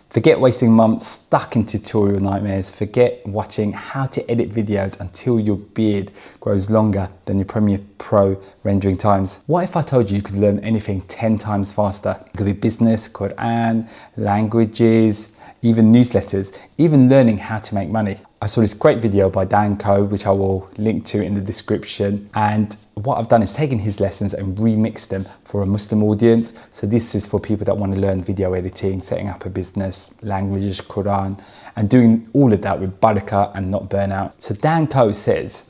Forget wasting months stuck in tutorial nightmares. Forget watching how to edit videos until your beard grows longer than your Premiere Pro rendering times. What if I told you could learn anything 10 times faster? It could be business, Qur'an, languages, even newsletters, even learning how to make money. I saw this great video by Dan Koe, which I will link to in the description. And what I've done is taken his lessons and remixed them for a Muslim audience. So this is for people that want to learn video editing, setting up a business, languages, Qur'an, and doing all of that with Barakah and not burnout. So Dan Koe says,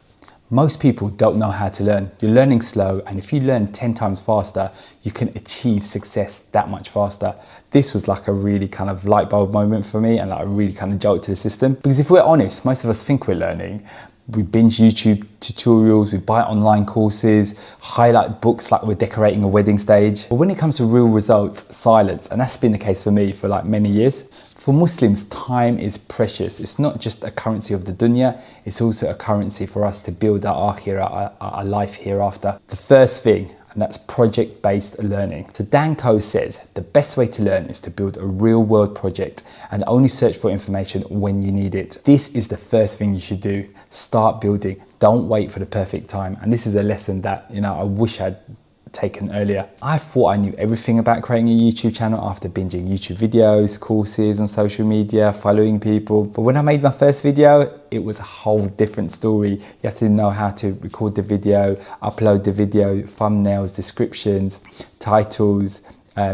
most people don't know how to learn. You're learning slow, and if you learn 10 times faster, you can achieve success that much faster. This was like a really kind of light bulb moment for me, and like a really kind of jolt to the system. Because if we're honest, most of us think we're learning. We binge YouTube tutorials, we buy online courses, highlight books like we're decorating a wedding stage. But when it comes to real results, silence. And that's been the case for me for like many years. For Muslims, time is precious. It's not just a currency of the Dunya, it's also a currency for us to build our akhirah, our life hereafter. The first thing, and that's project-based learning. So Dan Koe says the best way to learn is to build a real-world project and only search for information when you need it. This is the first thing you should do. Start building. Don't wait for the perfect time. And this is a lesson that, I wish I'd taken earlier. I thought I knew everything about creating a YouTube channel after binging YouTube videos, courses on social media, following people. But when I made my first video, it was a whole different story. You have to know how to record the video, upload the video, thumbnails, descriptions, titles,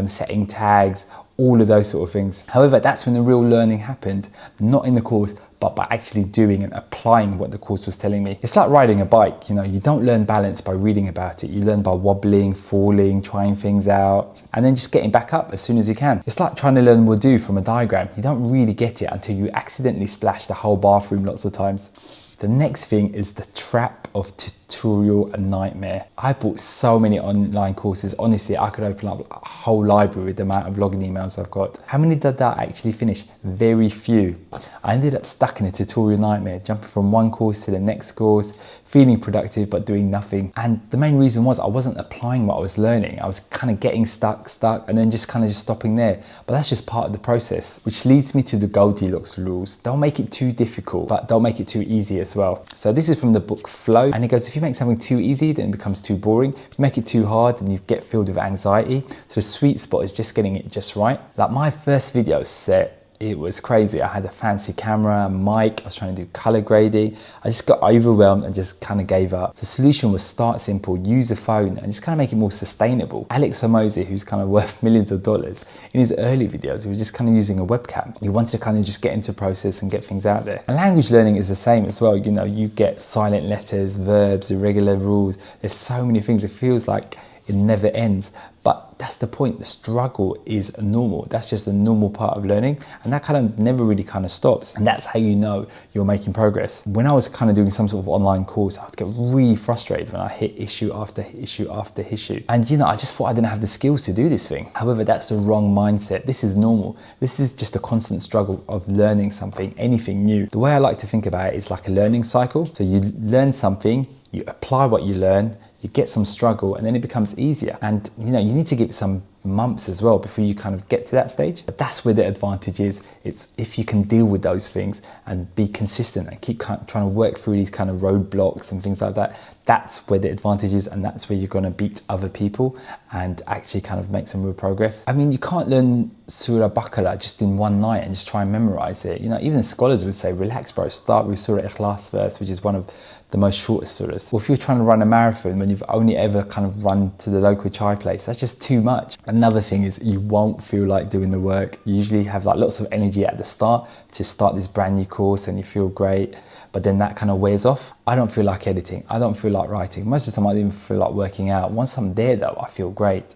setting tags, all of those sort of things. However, that's when the real learning happened, not in the course, but by actually doing and applying what the course was telling me. It's like riding a bike, you don't learn balance by reading about it. You learn by wobbling, falling, trying things out, and then just getting back up as soon as you can. It's like trying to learn wudu from a diagram. You don't really get it until you accidentally splash the whole bathroom lots of times. The next thing is the trap of tutorial nightmare. I bought so many online courses. Honestly, I could open up a whole library with the amount of login emails I've got. How many did that actually finish? Very few. I ended up stuck in a tutorial nightmare, jumping from one course to the next course, feeling productive but doing nothing. And the main reason was I wasn't applying what I was learning. I was kind of getting stuck, and then just stopping there. But that's just part of the process, which leads me to the Goldilocks rules. Don't make it too difficult, but don't make it too easy as well. So this is from the book Flow, and it goes, if you make something too easy, then it becomes too boring. If you make it too hard, then you get filled with anxiety. So the sweet spot is just getting it just right. Like my first video set, it was crazy. I had a fancy camera, mic, I was trying to do color grading. I just got overwhelmed and just kind of gave up. The solution was start simple, use a phone, and just kind of make it more sustainable. Alex Hormozi, who's kind of worth millions of dollars, in his early videos, he was just kind of using a webcam. He wanted to kind of just get into process and get things out there. And language learning is the same as well. You get silent letters, verbs, irregular rules. There's so many things. It feels like it never ends. But that's the point. The struggle is normal. That's just a normal part of learning. And that kind of never really kind of stops. And that's how you know you're making progress. When I was kind of doing some sort of online course, I would get really frustrated when I hit issue after issue after issue. And I just thought I didn't have the skills to do this thing. However, that's the wrong mindset. This is normal. This is just a constant struggle of learning something, anything new. The way I like to think about it is like a learning cycle. So you learn something, you apply what you learn, you get some struggle, and then it becomes easier. And you need to give it some months as well before you kind of get to that stage. But that's where the advantage is. It's if you can deal with those things and be consistent and keep trying to work through these kind of roadblocks and things like that, that's where the advantage is, and that's where you're going to beat other people and actually kind of make some real progress. I mean, you can't learn Surah Baqarah just in one night and just try and memorize it. Even the scholars would say, relax bro, start with Surah Ikhlas first, which is one of the most shortest surahs. Or if you're trying to run a marathon when you've only ever kind of run to the local chai place, that's just too much. Another thing is you won't feel like doing the work. You usually have like lots of energy at the start to start this brand new course and you feel great, but then that kind of wears off. I don't feel like editing. I don't feel like writing. Most of the time I don't even feel like working out. Once I'm there though, I feel great.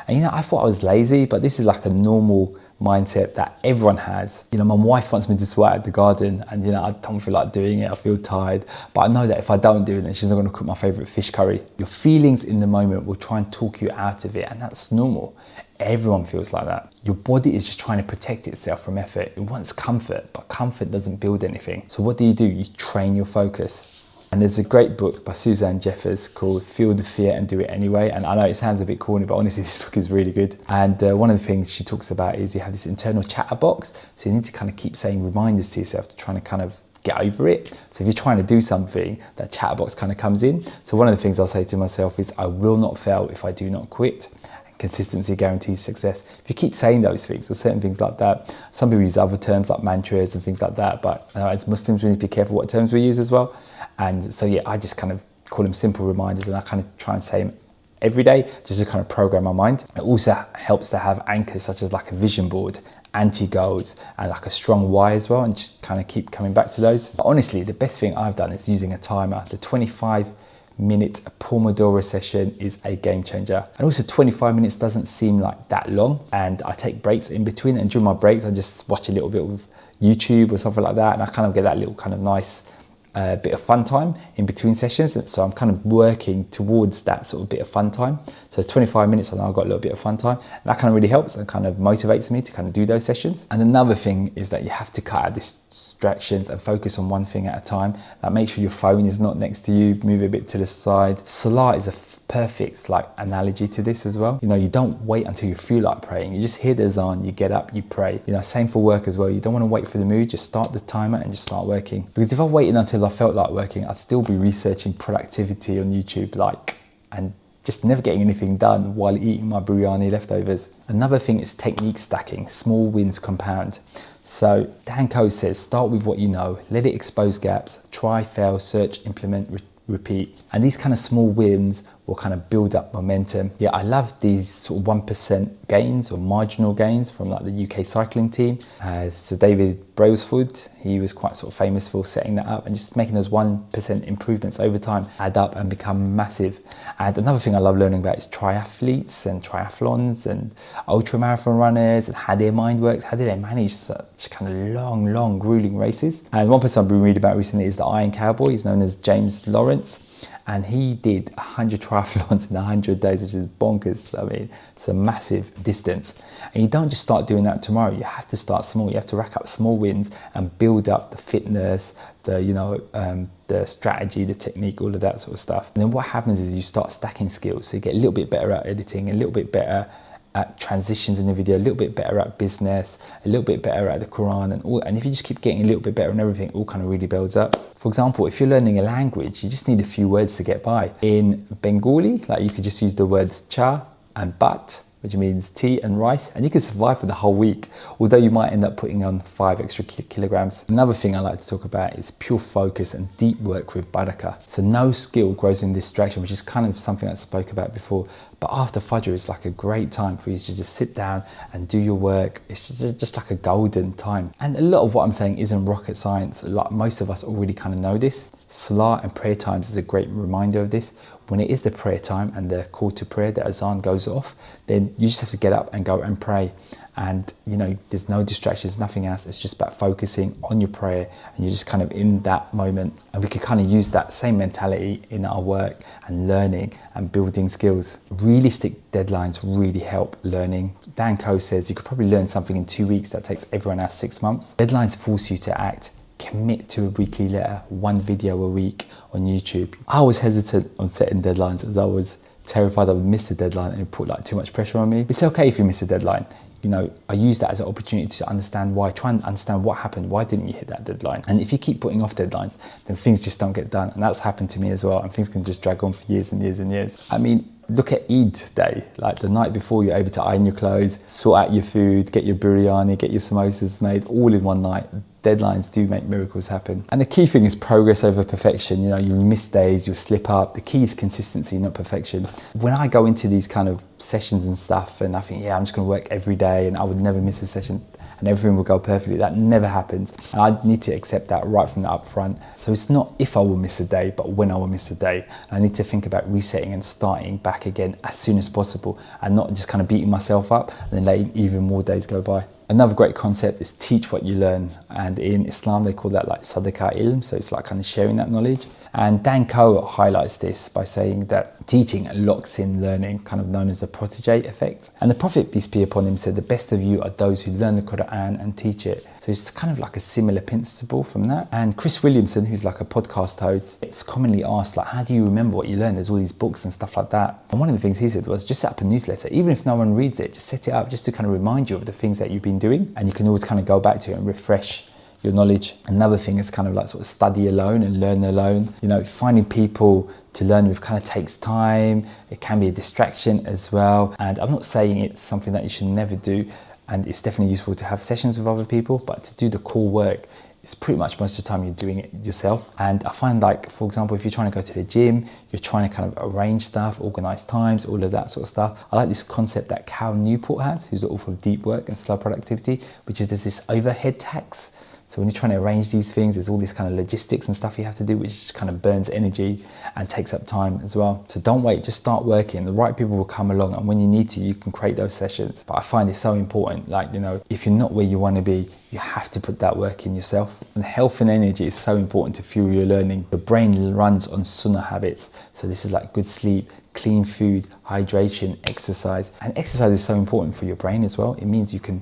And I thought I was lazy, but this is like a normal mindset that everyone has. My wife wants me to sweat at the garden and I don't feel like doing it. I feel tired, but I know that if I don't do it, then she's not going to cook my favorite fish curry. Your feelings in the moment will try and talk you out of it, and that's normal. Everyone feels like that. Your body is just trying to protect itself from effort. It wants comfort, but comfort doesn't build anything. So what do? You train your focus. And there's a great book by Suzanne Jeffers called Feel the Fear and Do It Anyway. And I know it sounds a bit corny, but honestly, this book is really good. And one of the things she talks about is you have this internal chatter box. So you need to kind of keep saying reminders to yourself to try to kind of get over it. So if you're trying to do something, that chatter box kind of comes in. So one of the things I'll say to myself is, I will not fail if I do not quit. Consistency guarantees success. If you keep saying those things or certain things like that, some people use other terms like mantras and things like that, but as Muslims we need to be careful what terms we use as well. And so yeah, I just kind of call them simple reminders, and I kind of try and say them every day just to kind of program my mind. It also helps to have anchors such as like a vision board, anti-goals, and like a strong why as well, and just kind of keep coming back to those. But honestly, the best thing I've done is using a timer. The 25-minute Pomodoro session is a game changer. And also 25 minutes doesn't seem like that long, and I take breaks in between, and during my breaks I just watch a little bit of YouTube or something like that, and I kind of get that little kind of nice bit of fun time in between sessions. So I'm kind of working towards that sort of bit of fun time. So it's 25 minutes and I've got a little bit of fun time. And that kind of really helps and kind of motivates me to kind of do those sessions. And another thing is that you have to cut out distractions and focus on one thing at a time. Like make sure your phone is not next to you, move it a bit to the side. Salah is a perfect like analogy to this as well. You know, you don't wait until you feel like praying. You just hear the azan, you get up, you pray. You know, same for work as well. You don't want to wait for the mood, just start the timer and just start working. Because if I waited until I felt like working, I'd still be researching productivity on YouTube and just never getting anything done while eating my biryani leftovers. Another thing is technique stacking. Small wins compound. So Dan Koe says, start with what you know, let it expose gaps, try, fail, search, implement, repeat. And these kind of small wins will kind of build up momentum. Yeah, I love these sort of 1% gains or marginal gains from like the UK cycling team. So David Brailsford, he was quite sort of famous for setting that up, and just making those 1% improvements over time add up and become massive. And another thing I love learning about is triathletes and triathlons and ultra marathon runners, and how their mind works, how do they manage such kind of long, grueling races. And one person I've been reading about recently is the Iron Cowboy. He's known as James Lawrence. And he did 100 triathlons in 100 days, which is bonkers. I mean, it's a massive distance. And you don't just start doing that tomorrow. You have to start small. You have to rack up small wins and build up the fitness, the strategy, the technique, all of that sort of stuff. And then what happens is you start stacking skills. So you get a little bit better at editing, a little bit better at transitions in the video, a little bit better at business, a little bit better at the Qur'an, and if you just keep getting a little bit better on everything, it all kind of really builds up. For example, if you're learning a language, you just need a few words to get by. In Bengali, like you could just use the words cha and bat, which means tea and rice, and you can survive for the whole week, although you might end up putting on 5 extra kilograms. Another thing I like to talk about is pure focus and deep work with Barakah. So no skill grows in distraction, which is kind of something I spoke about before, but after Fajr is like a great time for you to just sit down and do your work. It's just like a golden time. And a lot of what I'm saying isn't rocket science. Like most of us already kind of know this. Salah and prayer times is a great reminder of this. When it is the prayer time and the call to prayer, the azan goes off, then you just have to get up and go and pray. And you know, there's no distractions, nothing else. It's just about focusing on your prayer, and you're just kind of in that moment. And we could kind of use that same mentality in our work and learning and building skills. Realistic deadlines really help learning. Dan Koe says you could probably learn something in 2 weeks that takes everyone else 6 months. Deadlines force you to act. Commit to a weekly letter, 1 video a week on YouTube. I was hesitant on setting deadlines as I was terrified I would miss the deadline and it put like too much pressure on me. It's okay if you miss a deadline. You know, I use that as an opportunity to understand why, try and understand what happened, why didn't you hit that deadline? And if you keep putting off deadlines, then things just don't get done. And that's happened to me as well, and things can just drag on for years and years and years. I mean, look at Eid day, like the night before you're able to iron your clothes, sort out your food, get your biryani, get your samosas made all in one night. Deadlines do make miracles happen. And the key thing is progress over perfection. You know, you miss days, you'll slip up. The key is consistency, not perfection. When I go into these kind of sessions and stuff and I think, yeah, I'm just gonna work every day and I would never miss a session and everything will go perfectly, that never happens. And I need to accept that right from the upfront. So it's not if I will miss a day, but when I will miss a day. And I need to think about resetting and starting back again as soon as possible and not just kind of beating myself up and then letting even more days go by. Another great concept is teach what you learn. And in Islam, they call that like Sadaqah ilm. So it's like kind of sharing that knowledge. And Dan Koe highlights this by saying that teaching locks in learning, kind of known as the protege effect. And the Prophet, peace be upon him, said, the best of you are those who learn the Qur'an and teach it. So it's kind of like a similar principle from that. And Chris Williamson, who's like a podcast host, it's commonly asked, like, how do you remember what you learned? There's all these books and stuff like that. And one of the things he said was just set up a newsletter. Even if no one reads it, just set it up just to kind of remind you of the things that you've been doing. And you can always kind of go back to it and refresh your knowledge. Another thing is kind of like sort of study alone and learn alone. You know, finding people to learn with kind of takes time. It can be a distraction as well. And I'm not saying it's something that you should never do. And it's definitely useful to have sessions with other people, but to do the core work, it's pretty much most of the time you're doing it yourself. And I find, like, for example, if you're trying to go to the gym, you're trying to kind of arrange stuff, organize times, all of that sort of stuff. I like this concept that Cal Newport has, who's the author of Deep Work and Slow Productivity, which is there's this overhead tax. So when you're trying to arrange these things, there's all this kind of logistics and stuff you have to do, which just kind of burns energy and takes up time as well. So don't wait, just start working. The right people will come along, and when you need to, you can create those sessions. But I find it so important, like, you know, if you're not where you want to be, you have to put that work in yourself. And health and energy is so important to fuel your learning. The brain runs on sunnah habits. So this is like good sleep, clean food, hydration, exercise. And exercise is so important for your brain as well. It means you can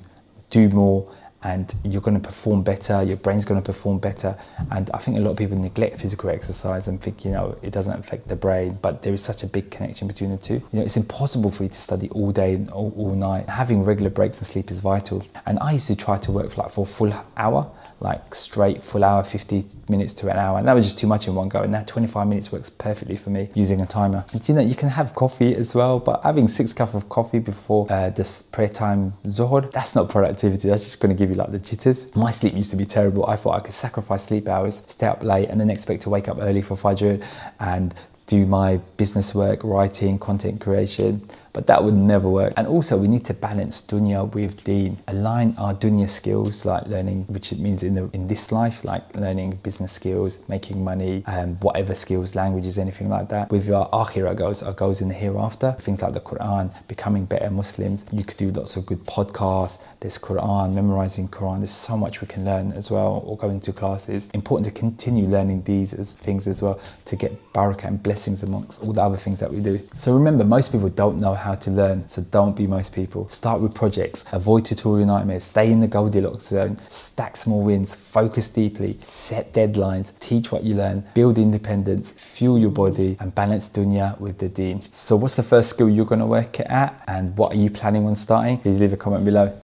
do more, and you're going to perform better, your brain's going to perform better. And I think a lot of people neglect physical exercise and think, you know, it doesn't affect the brain, but there is such a big connection between the two. You know, it's impossible for you to study all day and all night. Having regular breaks and sleep is vital. And I used to try to work for a full hour, like straight full hour, 50 minutes to an hour. And that was just too much in one go. And now 25 minutes works perfectly for me using a timer. And, you know, you can have coffee as well, but having 6 cups of coffee before this prayer time Zuhr, that's not productivity. That's just going to give you like the jitters. My sleep used to be terrible. I thought I could sacrifice sleep hours, stay up late, and then expect to wake up early for Fajr and do my business work, writing, content creation. But that would never work. And also we need to balance dunya with deen. Align our dunya skills, like learning, which it means in this life, like learning business skills, making money, whatever skills, languages, anything like that, with our akhirah goals, our goals in the hereafter. Things like the Qur'an, becoming better Muslims. You could do lots of good podcasts. There's Qur'an, memorizing Qur'an. There's so much we can learn as well, or go into classes. Important to continue learning these things as well, to get barakah and blessings amongst all the other things that we do. So remember, most people don't know how to learn, so don't be most people. Start with projects, avoid tutorial nightmares, stay in the Goldilocks zone, stack small wins, focus deeply, set deadlines, teach what you learn, build independence, fuel your body, and balance dunya with the deen. So what's the first skill you're going to work at, and what are you planning on starting? Please leave a comment below.